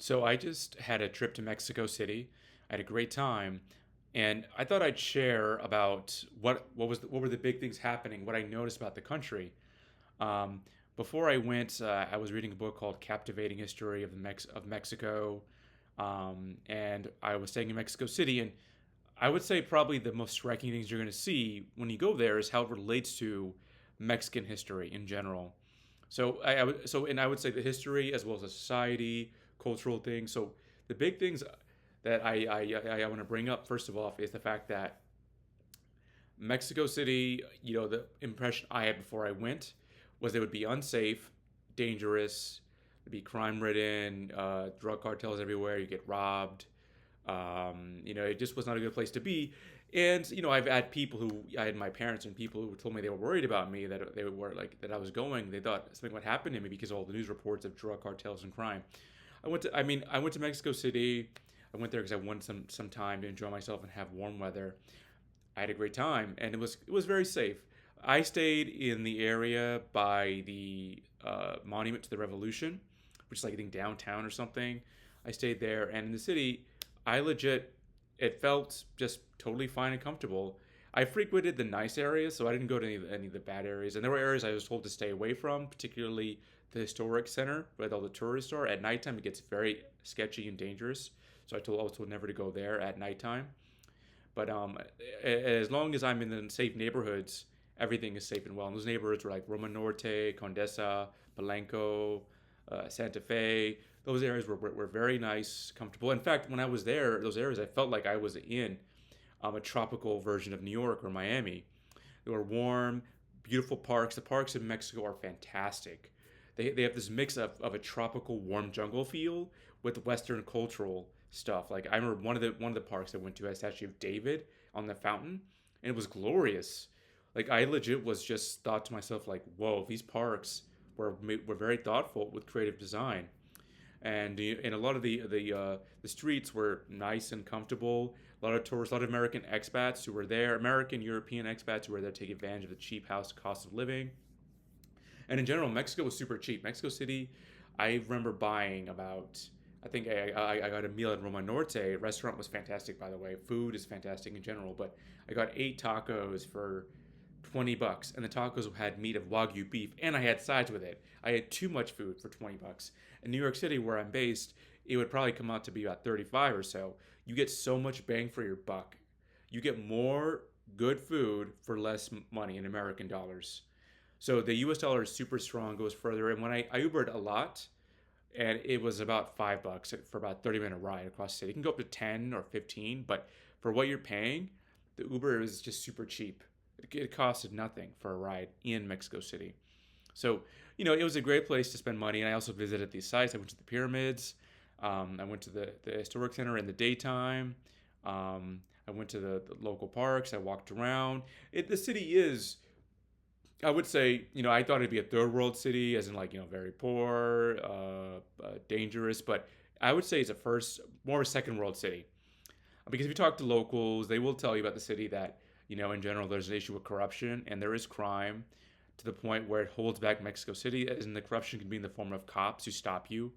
So I just had a trip to Mexico City. I had a great time, and I thought I'd share about what were the big things happening, what I noticed about the country. Um, Before I went, I was reading a book called "Captivating History of Mexico," and I was staying in Mexico City. And I would say probably the most striking things you're going to see when you go there is how it relates to Mexican history in general. And I would say the history as well as the society, cultural things. So the big things that I want to bring up first of all is the fact that Mexico City, the impression I had before I went was it would be unsafe, dangerous, it'd be crime ridden, drug cartels everywhere, you get robbed. It just was not a good place to be. And I've had people who I had my parents and people who told me they were worried about me, that they were like that I was going. They thought something would happen to me because of all the news reports of drug cartels and crime. I went to Mexico City. I went there because I wanted some time to enjoy myself and have warm weather. I had a great time, and it was very safe. I stayed in the area by the Monument to the Revolution, which is like I think downtown or something. I stayed there, and in the city, I legit it felt just totally fine and comfortable. I frequented the nice areas, so I didn't go to any of the bad areas, and there were areas I was told to stay away from, particularly the historic center where all the tourists are. At nighttime, it gets very sketchy and dangerous, so I was told never to go there at nighttime. But as long as I'm in the safe neighborhoods, everything is safe and well. And those neighborhoods were like Roma Norte, Condesa, Palenco, Santa Fe. Those areas were very nice, comfortable. In fact, when I was there, those areas, I felt like I was in a tropical version of New York or Miami. They were warm, beautiful parks. The parks in Mexico are fantastic. They have this mix of a tropical warm jungle feel with Western cultural stuff. Like I remember one of the parks I went to had a statue of David on the fountain, and it was glorious. Like I legit was just thought to myself like, whoa, these parks were very thoughtful with creative design, and a lot of the streets were nice and comfortable. A lot of tourists, a lot of American expats who were there, American European expats who were there to take advantage of the cheap house cost of living. And in general, Mexico was super cheap. Mexico City, I remember buying about. I think I got a meal at Roma Norte. Restaurant was fantastic, by the way. Food is fantastic in general, but I got 8 tacos for $20, and the tacos had meat of Wagyu beef, and I had sides with it. I had too much food for $20. In New York City, where I'm based, it would probably come out to be about 35 or so. You get so much bang for your buck. You get more good food for less money in American dollars. So the U.S. dollar is super strong, goes further. And when I Ubered a lot, and it was about $5 for about 30-minute ride across the city. It can go up to 10 or 15, but for what you're paying, the Uber is just super cheap. It costed nothing for a ride in Mexico City. So, it was a great place to spend money. And I also visited these sites. I went to the pyramids. I went to the historic center in the daytime. I went to the local parks. I walked around. The city is, I would say, I thought it'd be a third world city, as in like, very poor, dangerous. But I would say it's more of a second world city. Because if you talk to locals, they will tell you about the city that, in general, there's an issue with corruption and there is crime to the point where it holds back Mexico City. And the corruption can be in the form of cops who stop you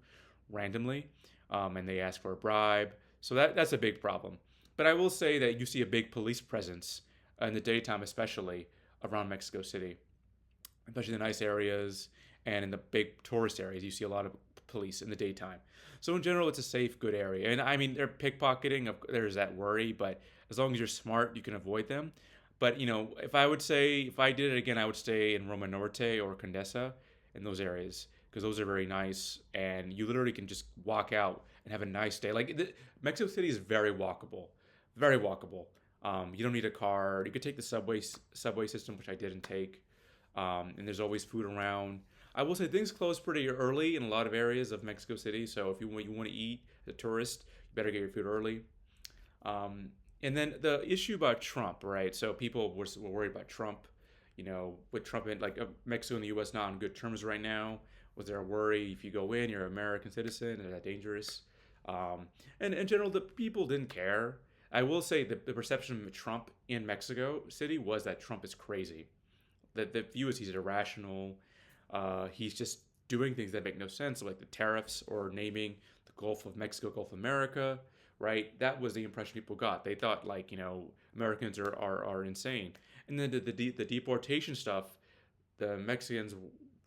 randomly, and they ask for a bribe. So that's a big problem. But I will say that you see a big police presence in the daytime, especially around Mexico City, especially in the nice areas and in the big tourist areas. You see a lot of police in the daytime. So in general, it's a safe, good area. And I mean, they're pickpocketing. There's that worry, but as long as you're smart, you can avoid them. But if I did it again, I would stay in Roma Norte or Condesa in those areas because those are very nice, and you literally can just walk out and have a nice day. Mexico City is very walkable, very walkable. You don't need a car. You could take the subway system, which I didn't take, and there's always food around. I will say things close pretty early in a lot of areas of Mexico City. So if you want to eat as a tourist, you better get your food early. Um, and then the issue about Trump, right? So people were worried about Trump. With Trump in like Mexico and the U.S. not on good terms right now. Was there a worry if you go in, you're an American citizen? Is that dangerous? And in general, the people didn't care. I will say the perception of Trump in Mexico City was that Trump is crazy. The view is he's irrational. He's just doing things that make no sense, like the tariffs or naming the Gulf of Mexico, Gulf of America, right? That was the impression people got. They thought like Americans are insane, and then the deportation stuff, the Mexicans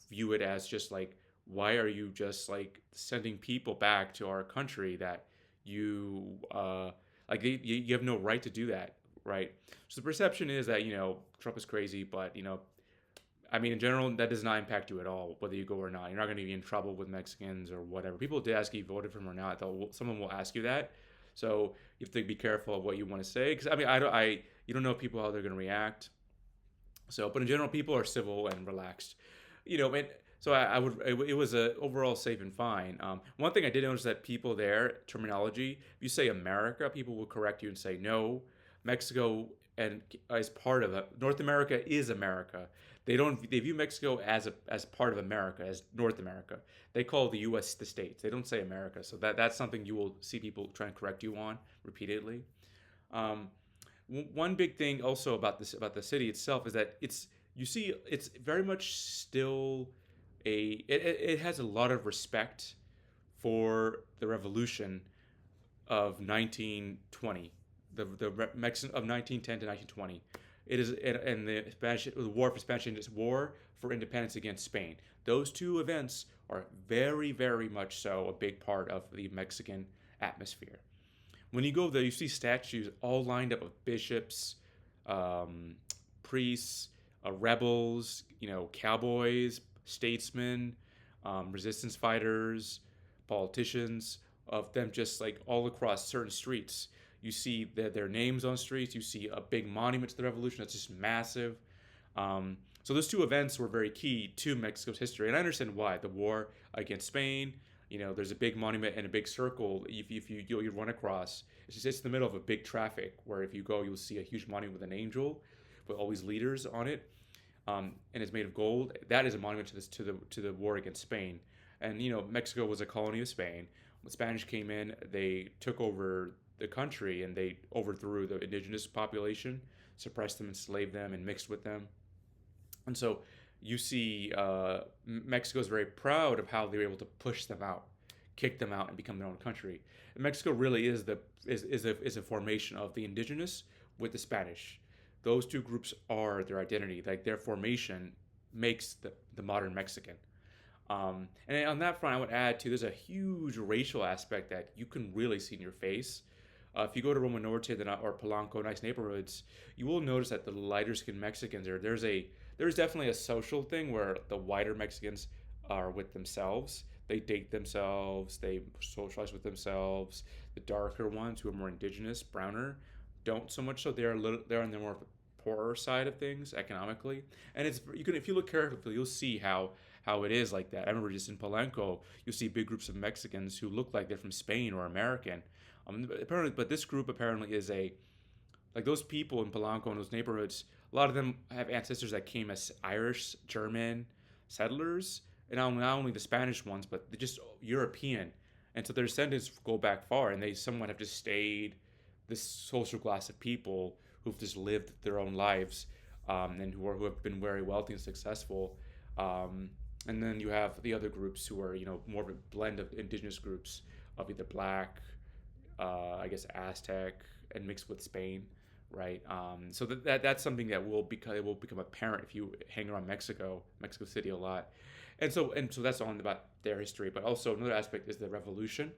view it as just like, why are you just like sending people back to our country that you like you have no right to do that, right? So the perception is that Trump is crazy, but I mean, in general, that does not impact you at all, whether you go or not. You're not going to be in trouble with Mexicans or whatever. People did ask you voted for him or not. Someone will ask you that, so you have to be careful of what you want to say. Because I mean, you don't know people how they're going to react. So, but in general, people are civil and relaxed, And so it was a overall safe and fine. One thing I did notice that people there terminology. If you say America, people will correct you and say no, Mexico and as part of it. North America is America. They view Mexico as part of America, as North America. They call the U.S. the states. They don't say America. So that's something you will see people trying to correct you on repeatedly. Um, One big thing also about the city itself is that it's very much still it has a lot of respect for the revolution of 1920, the Mexican of 1910 to 1920. It is and the war for independence against Spain. Those two events are very, very much so a big part of the Mexican atmosphere. When you go there, you see statues all lined up of bishops, um, priests, rebels, cowboys, statesmen, resistance fighters, politicians, of them just like all across certain streets. You see their names on streets. You see a big monument to the revolution that's just massive. So those two events were very key to Mexico's history, and I understand why. The war against Spain, there's a big monument and a big circle. If you run across, it's in the middle of a big traffic where if you go, you'll see a huge monument with an angel, with all these leaders on it, and it's made of gold. That is a monument to the war against Spain. And Mexico was a colony of Spain. When the Spanish came in, they took over the country and they overthrew the indigenous population, suppressed them, enslaved them, and mixed with them. And so you see Mexico is very proud of how they were able to push them out, kick them out, and become their own country. And Mexico really is a formation of the indigenous with the Spanish. Those two groups are their identity. Like their formation makes the modern Mexican. And on that front, I would add too, there's a huge racial aspect that you can really see in your face. If you go to Roma Norte or Polanco, nice neighborhoods, you will notice that the lighter skinned Mexicans there's definitely a social thing where the whiter Mexicans are with themselves. They date themselves. They socialize with themselves. The darker ones who are more indigenous, browner, don't so much. So they're on the more poorer side of things economically. And if you look carefully, you'll see how it is like that. I remember just in Polanco, you'll see big groups of Mexicans who look like they're from Spain or American. Apparently, but this group apparently is like those people in Polanco and those neighborhoods. A lot of them have ancestors that came as Irish, German settlers, and not only the Spanish ones, but they're just European. And so their descendants go back far, and they somewhat have just stayed this social class of people who've just lived their own lives, and who have been very wealthy and successful. And then you have the other groups who are more of a blend of indigenous groups of either black, I guess Aztec, and mixed with Spain, right? So that's something that will become apparent if you hang around Mexico City a lot, and so that's all about their history. But also another aspect is the revolution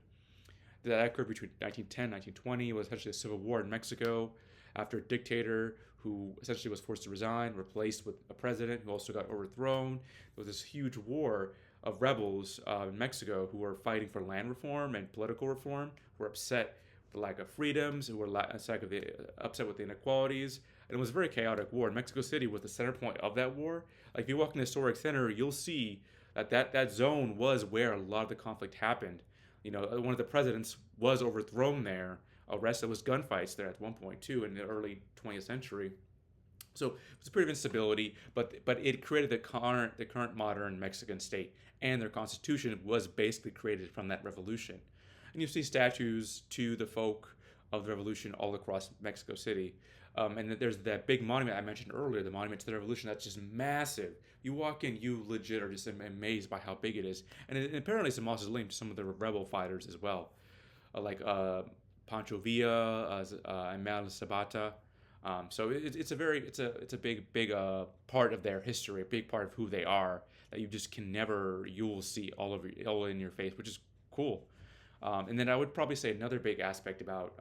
that occurred between 1910 1920 was essentially a civil war in Mexico after a dictator who essentially was forced to resign, replaced with a president who also got overthrown. There was this huge war of rebels in Mexico who were fighting for land reform and political reform, who were upset with the lack of freedoms, who were upset with the inequalities. And it was a very chaotic war. And Mexico City was the center point of that war. Like if you walk in the historic center, you'll see that zone was where a lot of the conflict happened. One of the presidents was overthrown there, arrested. Was gunfights there at one point too in the early 20th century. So it was a period of instability, but it created the current modern Mexican state, and their constitution was basically created from that revolution. And you see statues to the folk of the revolution all across Mexico City. And then there's that big monument I mentioned earlier, the Monument to the Revolution. That's just massive. You walk in, you legit are just amazed by how big it is. And apparently it's a mausoleum to some of the rebel fighters as well, like Pancho Villa and Mal Sabata. So it's a very it's a big part of their history, a big part of who they are that you just can never you will see all in your face, which is cool. And then I would probably say another big aspect about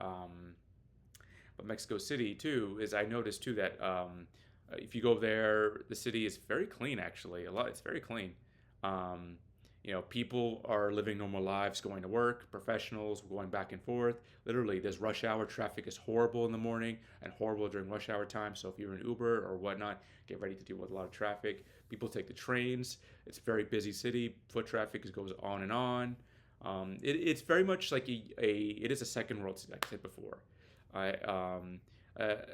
Mexico City too is I noticed too that if you go there, the city is very clean actually. It's very clean. Um, people are living normal lives, going to work, professionals going back and forth. Literally, there's rush hour. Traffic is horrible in the morning and horrible during rush hour time. So if you're in Uber or whatnot, get ready to deal with a lot of traffic. People take the trains. It's a very busy city. Foot traffic goes on and on. It's very much like it is a second world city, like I said before. I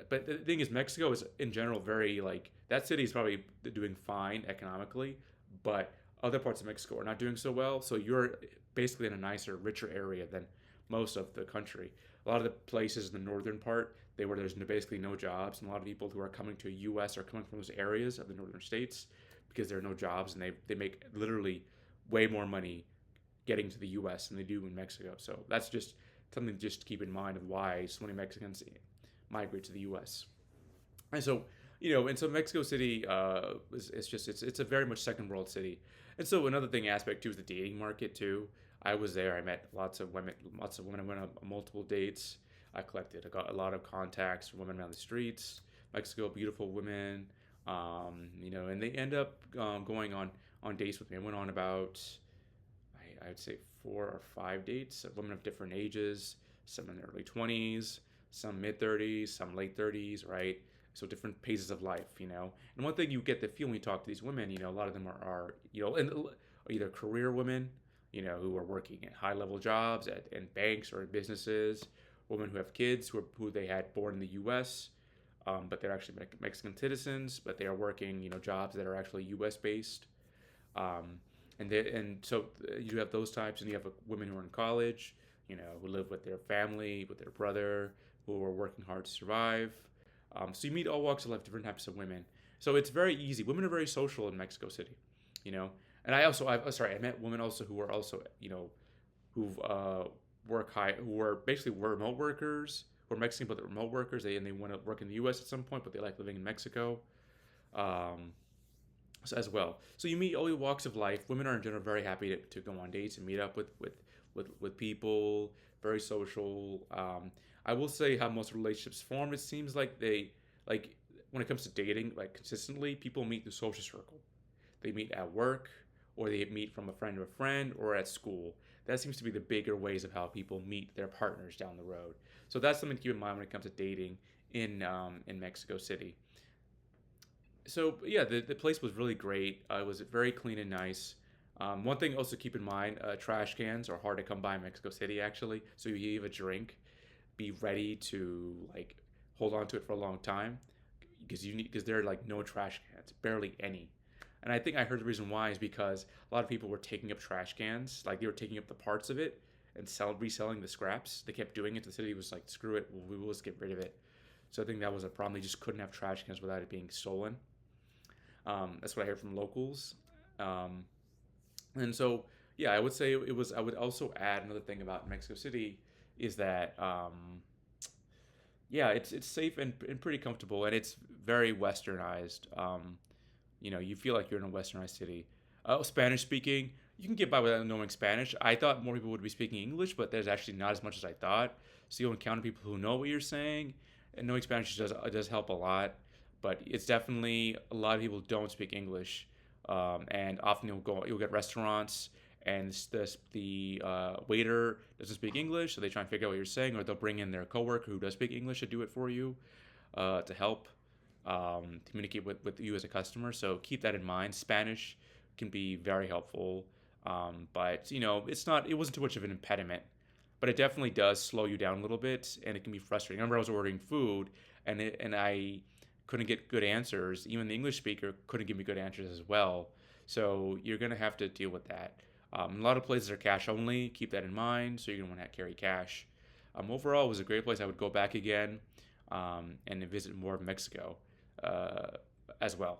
but the thing is, Mexico is in general very like that city is probably doing fine economically, but other parts of Mexico are not doing so well. So you're basically in a nicer, richer area than most of the country. A lot of the places in the northern part, where there's basically no jobs, and a lot of people who are coming to the U.S. are coming from those areas of the northern states because there are no jobs, and they make literally way more money getting to the U.S. than they do in Mexico. So that's just something just to keep in mind of why so many Mexicans migrate to the U.S. And so Mexico City it's a very much second world city. And so another thing aspect too is the dating market too. I was there. I met lots of women. Lots of women. I went on multiple dates. I got a lot of contacts from women around the streets. Mexico, beautiful women. And they end up going on dates with me. I went on about I would say 4 or 5 dates of women of different ages, some in their early 20s, some mid 30s, some late 30s, right? So different phases of life. And one thing you get the feel when you talk to these women, a lot of them are either career women, who are working at high level jobs in banks or in businesses, women who have kids who they had born in the U.S. But they're actually Mexican citizens, but they are working, jobs that are actually U.S. based. Um, and so you have those types, and you have women who are in college, who live with their family, with their brother, who are working hard to survive. So you meet all walks of life, different types of women. So it's very easy. Women are very social in Mexico City, you know. And I met women also who are also, who who are basically remote workers, who are Mexican but they're remote workers. They want to work in the U.S. at some point, but they like living in Mexico. Um, so as well. So you meet all walks of life. Women are in general very happy to go on dates and meet up with people. Very social. I will say how most relationships form. It seems like like when it comes to dating, like consistently, people meet through social circle. They meet at work, or they meet from a friend of a friend, or at school. That seems to be the bigger ways of how people meet their partners down the road. So that's something to keep in mind when it comes to dating in Mexico City. So yeah, the place was really great. It was very clean and nice. One thing also keep in mind: trash cans are hard to come by in Mexico City. Actually, so you have a drink, be ready to like hold on to it for a long time because there are like no trash cans, barely any. And I think I heard the reason why is because a lot of people were taking up trash cans, like they were taking up the parts of it and reselling the scraps. They kept doing it. The city was like, screw it, we will just get rid of it. So I think that was a problem. They just couldn't have trash cans without it being stolen. That's what I heard from locals. Um, and so, yeah, I would say it was. I would also add another thing about Mexico City is that, yeah, it's safe and pretty comfortable, and it's very westernized. You feel like you're in a westernized city. Spanish speaking, you can get by without knowing Spanish. I thought more people would be speaking English, but there's actually not as much as I thought. So you'll encounter people who know what you're saying, and knowing Spanish does help a lot. But it's definitely a lot of people don't speak English, and often you'll get restaurants and the waiter doesn't speak English, so they try and figure out what you're saying, or they'll bring in their coworker who does speak English to do it for you, to help communicate with you as a customer. So keep that in mind. Spanish can be very helpful, but it wasn't too much of an impediment, but it definitely does slow you down a little bit, and it can be frustrating. I remember I was ordering food, and I couldn't get good answers. Even the English speaker couldn't give me good answers as well. So you're gonna have to deal with that. A lot of places are cash only. Keep that in mind. So you're gonna want to carry cash. Overall, it was a great place. I would go back again. and visit more of Mexico uh, as well.